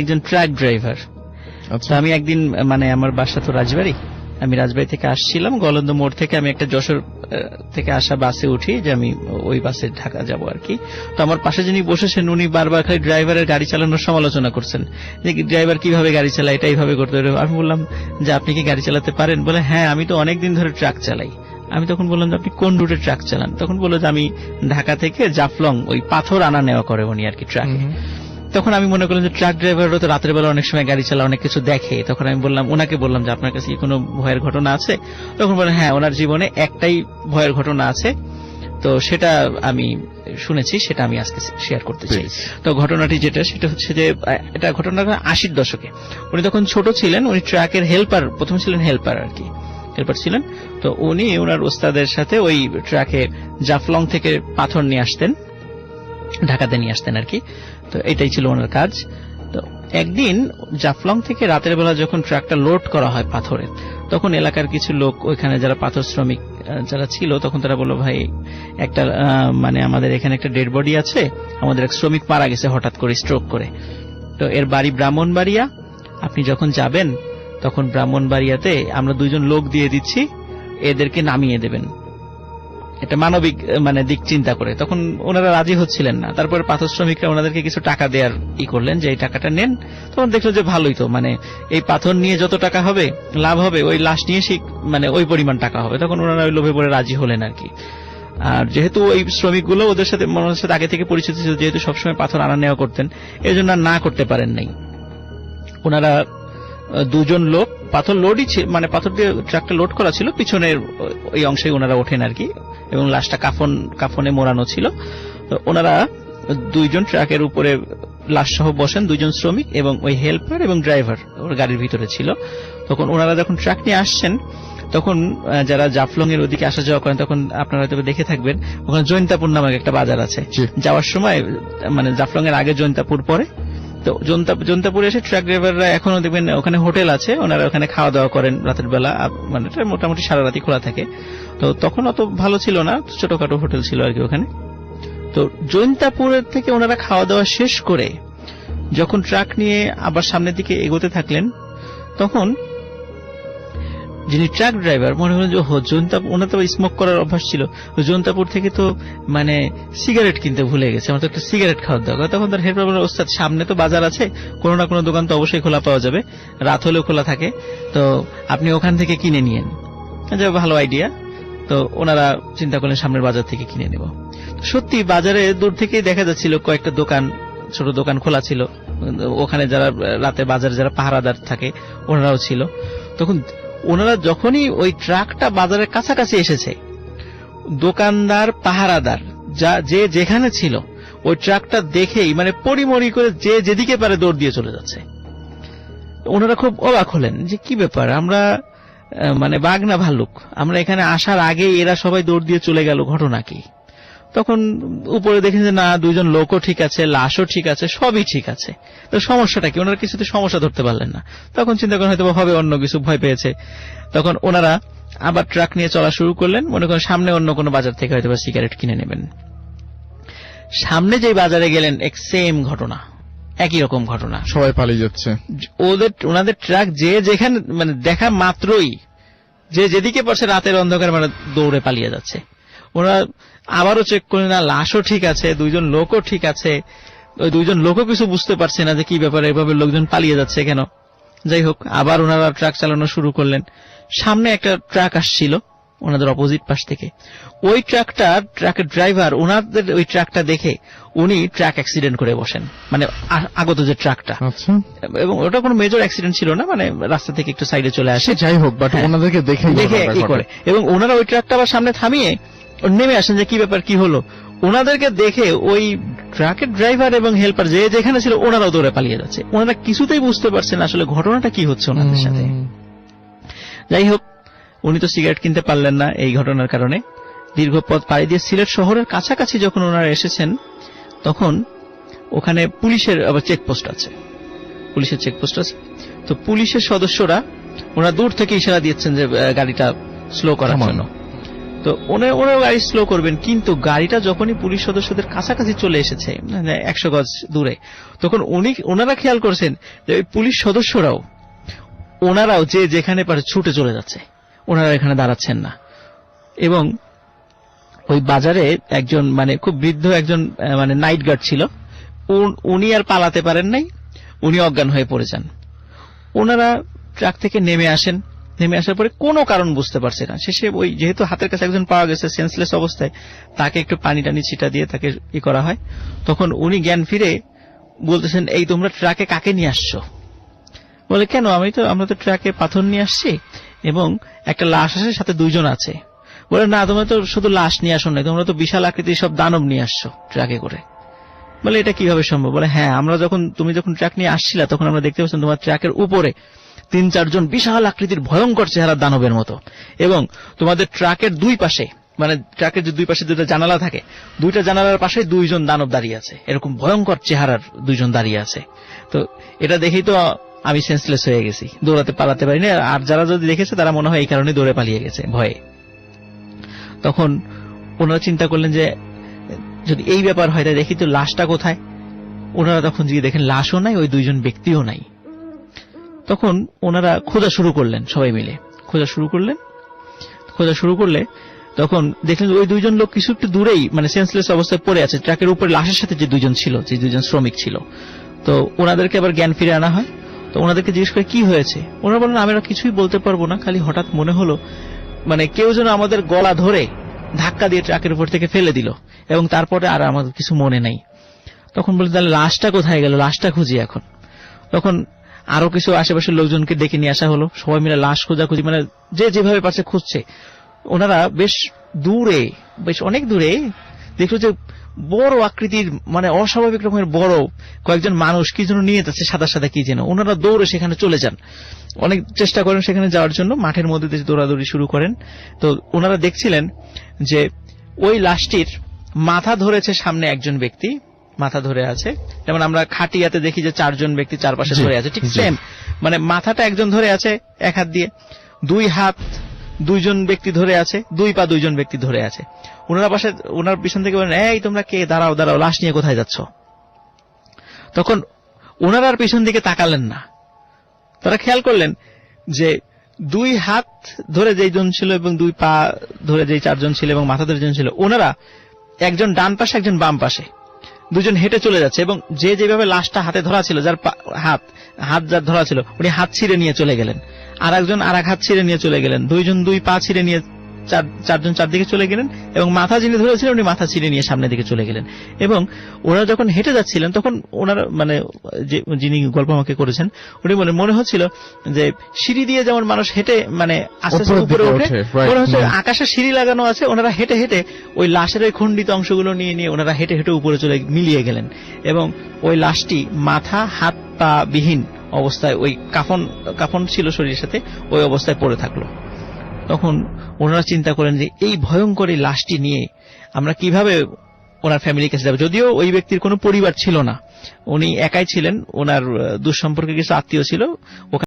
একজন truck driver. তো আমি একদিন মানে আমার বাসা তো রাজবাড়ী, আমি রাজবাড়ী থেকে আসছিলাম, গলন্দ মোড় থেকে আমি একটা যশোর থেকে আসা বাসে উঠি যে আমি ওই বাসে ঢাকা যাব আর কি। তো আমার পাশে যিনি বসেছেন উনি বারবার খালি ড্রাইভারের গাড়ি চালানোর সমালোচনা করছেন, যে ড্রাইভার কিভাবে গাড়ি চালায়, এটা এইভাবে করতে হবে। আমি বললাম যে আপনি কি গাড়ি চালাতে পারেন? বলে হ্যাঁ, আমি তো অনেকদিন ধরে ট্রাক চালাই। আমি তখন বললাম যে আপনি কোন রুটে ট্রাক চালান? তখন বললো যে আমি ঢাকা থেকে জাফলং ওই পাথর আনা নেওয়া করে উনি আর কি ট্রাকে। তখন আমি মনে করলাম যে ট্রাক ড্রাইভাররা তো রাতের বেলা অনেক সময় গাড়ি চালা, অনেক কিছু দেখে। তখন আমি ওনাকে বললাম যে আপনার কাছে কি কোনো ভয়ের ঘটনা আছে? তখন বলেন হ্যাঁ, ওনার জীবনে একটাই ভয়ের ঘটনা আছে, তো সেটা আমি শুনেছি, সেটা আমি আজকে শেয়ার করতে চাই। তো ঘটনাটি সেটা হচ্ছে যে এটা ঘটনা 80-র দশকে। উনি তখন ছোট ছিলেন, উনি ট্রাকের হেল্পার, প্রথম ছিলেন হেল্পার আর কি, হেল্পার ছিলেন। তো উনি ওনার ওস্তাদের সাথে ওই ট্রাকে জাফলং থেকে পাথর নিয়ে আসতেন, ঢাকাতে নিয়ে আসতেন আর কি। তো এটাই ছিল ওনার কাজ। তো একদিন জাফলং থেকে রাতের বেলা যখন ট্রাকটা লোড করা হয় পাথরে, তখন এলাকার কিছু লোক ওইখানে যারা পাথর শ্রমিক যারা ছিল, তখন তারা বলল ভাই একটা মানে আমাদের এখানে একটা ডেড বডি আছে, আমাদের এক শ্রমিক মারা গেছে হঠাৎ করে স্ট্রোক করে। তো এর বাড়ি ব্রাহ্মণবাড়িয়া, আপনি যখন যাবেন তখন ব্রাহ্মণবাড়িয়াতে আমরা 2 জন লোক দিয়ে দিচ্ছি, এদেরকে নামিয়ে দেবেন, এটা মানবিক মানে দিক চিন্তা করে। তখন ওনারা রাজি হচ্ছিলেন না। তারপরে পাথর শ্রমিকরা ওনাদেরকে কিছু টাকা দেওয়ার করলেন যে এই টাকাটা নেন। তখন দেখলো যে ভালোই তো, মানে এই পাথর নিয়ে যত টাকা হবে লাভ হবে, ওই লাশ নিয়ে সেই মানে ওই পরিমাণ টাকা হবে। তখন ওনারা ওই লোভে পড়ে রাজি হলেন আর কি। আর যেহেতু ওই শ্রমিকগুলো ওদের সাথে মনের সাথে আগে থেকে পরিচিত ছিল, যেহেতু সবসময় পাথর আনা নেওয়া করতেন, এই জন্য না করতে পারেন নাই। ওনারা 2 জন লোক, পাথর লোডই মানে পাথর দিয়ে ট্রাকটা লোড করা ছিল, পিছনের ওই অংশে ওনারা ওঠেন আর কি, এবং লাশটা কাফনে মোড়ানো ছিল। তো ওনারা 2 জন ট্রাকের উপরে লাশ সহ বসেন, 2 জন শ্রমিক এবং ওই হেল্পার এবং ড্রাইভার ওর গাড়ির ভিতরে ছিল। তখন ওনারা যখন ট্রাক নিয়ে আসছেন, তখন যারা জাফলং এর ওদিকে আসা যাওয়া করেন, তখন আপনারা হয়তো দেখে থাকবেন ওখানে জৈন্তাপুর নামক একটা বাজার আছে। যাওয়ার সময় মানে জাফলং এর আগে জৈন্তাপুর পরে, তো জৈন্তাপুরে এসে ট্রাক ড্রাইভাররা এখনো দেখবেন ওখানে হোটেল আছে, ওনারা ওখানে খাওয়া দাওয়া করেন রাতের বেলা, মানে মোটামুটি সারা রাতি খোলা থাকে। তো তখন অত ভালো ছিল না, ছোটখাটো হোটেল ছিল আর কি ওখানে। তো জৈন্তাপুরের থেকে ওনারা খাওয়া দাওয়া শেষ করে যখন ট্রাক নিয়ে আবার সামনের দিকে এগোতে থাকলেন, তখন যিনি ট্রাক ড্রাইভার মনে করেন যে জৈন্তাপুর, ওনার তো স্মোক করার অভ্যাস ছিল, জৈন্তাপুর থেকে তো মানে সিগারেট কিনতে ভুলে গেছে, আমার তো একটা সিগারেট খাওয়ার দরকার। তখন তার হেল্পার বলে ওস্তাদ সামনে তো বাজার আছে, কোনো না কোনো দোকান তো অবশ্যই খোলা পাওয়া যাবে, রাত হলেও খোলা থাকে, তো আপনি ওখান থেকে কিনে নিয়েন। ভালো আইডিয়া। তো ওনারা চিন্তা করলেন সামনের বাজার থেকে কিনে নেব। সত্যি বাজারে দূর থেকেই দেখা যাচ্ছিল কয়েকটা দোকান, ছোট দোকান খোলা ছিল, ওখানে যারা রাতে বাজারে যারা পাহারাদার থাকে ওনারাও ছিল। তখন ওনারা যখনই ওই ট্রাকটা বাজারের কাছাকাছি এসেছে, দোকানদার পাহারাদার যে যেখানে ছিল ওই ট্রাকটা দেখেই মানে পরিমরি করে যে যেদিকে পারে দৌড় দিয়ে চলে যাচ্ছে। ওনারা খুব অবাক হলেন যে কি ব্যাপার, আমরা মানে বাঘ না ভাল্লুক, আমরা এখানে আসার আগে এরা সবাই দৌড় দিয়ে চলে গেল, ঘটনা কি? তখন উপরে দেখেন যে না, 2 জন লোকও ঠিক আছে, লাশও ঠিক আছে, সবই ঠিক আছে। তো সমস্যাটা কি? ওনারা কিছুতে সমস্যা ধরতে পারলেন না। তখন চিন্তা করেন হয়তো হবে অন্য কিছু, ভয় পেয়েছে। তখন ওনারা আবার ট্রাক নিয়ে চলা শুরু করলেন, মনে করেন সামনে অন্য কোনো বাজার থেকে হয়তো সিগারেট কিনে নেবেন। সামনে যে বাজারে গেলেন এক সেম ঘটনা, একই রকম ঘটনা, সবাই পালিয়ে যাচ্ছে। ওনাদের ট্রাক যে যেখানে মানে দেখা মাত্রই যে যেদিকে পড়ছে রাতের অন্ধকার মানে দৌড়ে পালিয়ে যাচ্ছে। ওরা আবারও চেক করে না, লাশও ঠিক আছে, 2 জন লোকও ঠিক আছে। ওই 2 জন লোকও কিছু বুঝতে পারছে না যে কি ব্যাপারে এভাবে লোকজন পালিয়ে যাচ্ছে কেন। যাই হোক, আবার ওনারা ট্রাক চালানো শুরু করলেন। সামনে একটা ট্রাক আসছিল ওনাদের অপোজিট পাশ থেকে। ওই ট্রাকের ড্রাইভার ওনাদের ওই ট্রাকটা দেখে উনি ট্রাক অ্যাক্সিডেন্ট করে বসেন, মানে আগত যে ট্রাকটা। এবং ওটা কোনো মেজর অ্যাক্সিডেন্ট ছিল না, মানে রাস্তা থেকে একটু সাইডে চলে আসে। যাই হোক, বাট ওনাদেরকে দেখে কি করে, এবং ওনারা ওই ট্রাকটা আবার সামনে থামিয়ে নেমে আসেন যে কি ব্যাপার, কি হলো। ওনাদেরকে দেখে ওই ট্রাকের ড্রাইভার এবং হেল্পার যে যেখানে ছিল ওনারাও দৌড়ে পালিয়ে যাচ্ছে। ওনারা কিছুতেই বুঝতে পারছেন আসলে ঘটনাটা কি হচ্ছে ওনাদের সাথে। যাই হোক, উনি তো সিগারেট কিনতে পারলেন না এই ঘটনার কারণে। দীর্ঘ পথ পাড়ি দিয়ে সিলেট শহরের কাছাকাছি যখন ওনারা এসেছেন, তখন ওখানে পুলিশের আবার চেকপোস্ট আছে, পুলিশের চেকপোস্ট আছে। তো পুলিশের সদস্যরা ওনারা দূর থেকে ইশারা দিচ্ছেন যে গাড়িটা স্লো করার জন্য। তো ওনারা গাড়ি স্লো করবেন, কিন্তু গাড়িটা যখনই পুলিশ সদস্যদের কাছাকাছি চলে এসেছে 100 গজ দূরে, তখন ওনারা খেয়াল করছেন যে ওই পুলিশ সদস্যরাও ওনারাও যে যেখানে পারে ছুটে চলে যাচ্ছে, ওনারা এখানে দাঁড়াচ্ছেন না। এবং ওই বাজারে একজন মানে খুব বৃদ্ধ একজন মানে নাইট গার্ড ছিল, উনি আর পালাতে পারেন নাই, উনি অজ্ঞান হয়ে পড়ে যান। ওনারা ট্রাক থেকে নেমে আসেন, নেমে আসার পরে কোনো কারণ বুঝতে পারছে না। শেষে ওই যেহেতু হাতের কাছে একজন পাওয়া গেছে সেন্সলেস অবস্থায়, তাকে একটু পানি টানি ছিটা দিয়ে তাকে করা হয়। তখন উনি জ্ঞান ফিরে বলতেছেন, এই তোমরা ট্রাকে কাকে নিয়ে আসছো? বলে, কেন, আমরা তো ট্রাকে পাথর নিয়ে আসছি এবং একটা লাশ আছে, সাথে 2 জন আছে। বলে, না, তোমরা তো শুধু লাশ নিয়ে আসো না, তোমরা তো বিশাল আকৃতির সব দানব নিয়ে আসছো ট্রাকে করে। বলে, এটা কিভাবে সম্ভব? বলে, হ্যাঁ, তুমি যখন ট্রাক নিয়ে আসছিলা তখন আমরা দেখতে পাচ্ছিলাম তোমার ট্রাকের উপরে 3-4 জন বিশাল আকৃতির ভয়ঙ্কর চেহারা দানবের মতো, এবং তোমাদের ট্রাকের 2 পাশে, মানে ট্রাকের যে 2 পাশে 2টা জানালা থাকে, 2টা জানালার পাশে 2 জন দানব দাঁড়িয়ে আছে, এরকম ভয়ঙ্কর চেহারার 2 জন দাঁড়িয়ে আছে। তো এটা দেখেই তো আমি সেন্সলেস হয়ে গেছি, দৌড়াতে পালাতে পারিনি। আর যারা যদি দেখেছে তারা মনে হয় এই কারণে দৌড়ে পালিয়ে গেছে ভয়ে। তখন ওনারা চিন্তা করলেন যে যদি এই ব্যাপার হয় তাই দেখি তো লাশটা কোথায়। ওনারা তখন গিয়ে দেখেন লাশও নাই, ওই 2 জন ব্যক্তিও নাই। তখন ওনারা খোঁজা শুরু করলেন, সবাই মিলে খোঁজা শুরু করলে তখন দেখলেন ওই 2 জন লোক কিছু একটু দূরেই মানে সেন্সলেস অবস্থায় পড়ে আছে, ট্রাকের উপরে লাশের সাথে যে 2 জন ছিল, যে 2 জন শ্রমিক ছিল। তো ওনাদেরকে আবার জ্ঞান ফিরে আনা হয়। তো ওনাদেরকে জিজ্ঞেস করে কি হয়েছে, ওনারা বললেন, আমরা কিছুই বলতে পারবো না, খালি হঠাৎ মনে হলো মানে কেউ যেন আমাদের গলা ধরে ধাক্কা দিয়ে ট্রাকের উপর থেকে ফেলে দিল, এবং তারপরে আর আমাদের কিছু মনে নাই। তখন বললেন, তাহলে লাশটা কোথায় গেল, লাশটা খুঁজি এখন। তখন আরো কিছু আশেপাশের লোকজনকে ডেকে নিয়ে আসা হলো, সবাই মিলে লাশ খোঁজাখুঁজি, মানে যে যেভাবে পারছে খুঁজছে। ওনারা বেশ অনেক দূরে দেখলো যে বড় আকৃতির মানে অস্বাভাবিক রকমের বড় কয়েকজন মানুষ কি যেন নিয়ে যাচ্ছে, সাদা সাদা কি যেন। ওনারা দৌড়ে সেখানে চলে যান, অনেক চেষ্টা করেন সেখানে যাওয়ার জন্য, মাঠের মধ্যে দিয়ে দৌড়াদৌড়ি শুরু করেন। তো ওনারা দেখছিলেন যে ওই লাশটির মাথা ধরেছে সামনে একজন ব্যক্তি, মাথা ধরে আছে, যেমন আমরা খাটিয়াতে দেখি যে 4 জন ব্যক্তি চারপাশে ধরে আছে, ঠিক সেম মানে মাথাটা একজন ধরে আছে এক হাত দিয়ে, 2 হাত 2 জন ব্যক্তি ধরে আছে, 2 পা 2 জন ব্যক্তি ধরে আছে। ওনার পিছন থেকে বলেন, এই তোমরা কে, দাঁড়াও, লাশ নিয়ে কোথায় যাচ্ছ? তখন ওনারা আর পিছন দিকে তাকালেন না। তারা খেয়াল করলেন যে 2 হাত ধরে যেই জন ছিল এবং 2 পা ধরে যেই 4 জন ছিল এবং মাথা ধরে জন ছিল, ওনারা একজন ডান পাশে একজন বাম পাশে, 2 জন হেঁটে চলে যাচ্ছে, এবং যে যেভাবে লাশটা হাতে ধরা ছিল, যার হাত যার ধরা ছিল, উনি হাত ছিঁড়ে নিয়ে চলে গেলেন, আর একজন আর এক হাত ছিঁড়ে নিয়ে চলে গেলেন, 2 জন 2 পা ছিঁড়ে নিয়ে 4 জন 4 দিকে চলে গেলেন, এবং মাথা যিনি ধরেছিলেন উনি মাথা ছিঁড়ে নিয়ে সামনের দিকে চলে গেলেন। এবং ওনারা যখন হেঁটে যাচ্ছিলেন তখন ওনারা মানে যিনি গল্প আমাকে করেছেন উনি মনে হচ্ছিল যে সিঁড়ি দিয়ে যেমন মানুষ হেঁটে মানে আস্তে আস্তে উপরে ওঠে, মনে হচ্ছে আকাশে সিঁড়ি লাগানো আছে। ওনারা হেঁটে হেঁটে ওই লাশের ওই খণ্ডিত অংশগুলো নিয়ে ওনারা হেঁটে হেঁটে উপরে চলে মিলিয়ে গেলেন, এবং ওই লাশটি মাথা হাত পা বিহীন অবস্থায়, ওই কাফন ছিল শরীরের সাথে, ওই অবস্থায় পড়ে থাকলো। তখন ওনারা চিন্তা করেন যে এই ভয়ঙ্কর এই লাশটি নিয়ে আমরা কিভাবে ওনার ফ্যামিলির কাছে যাব। যদিও ওই ব্যক্তির কোনো পরিবার ছিল না, উনি একাই ছিলেন, ওনার দুঃসম্পর্কে কিছু আত্মীয় ছিল।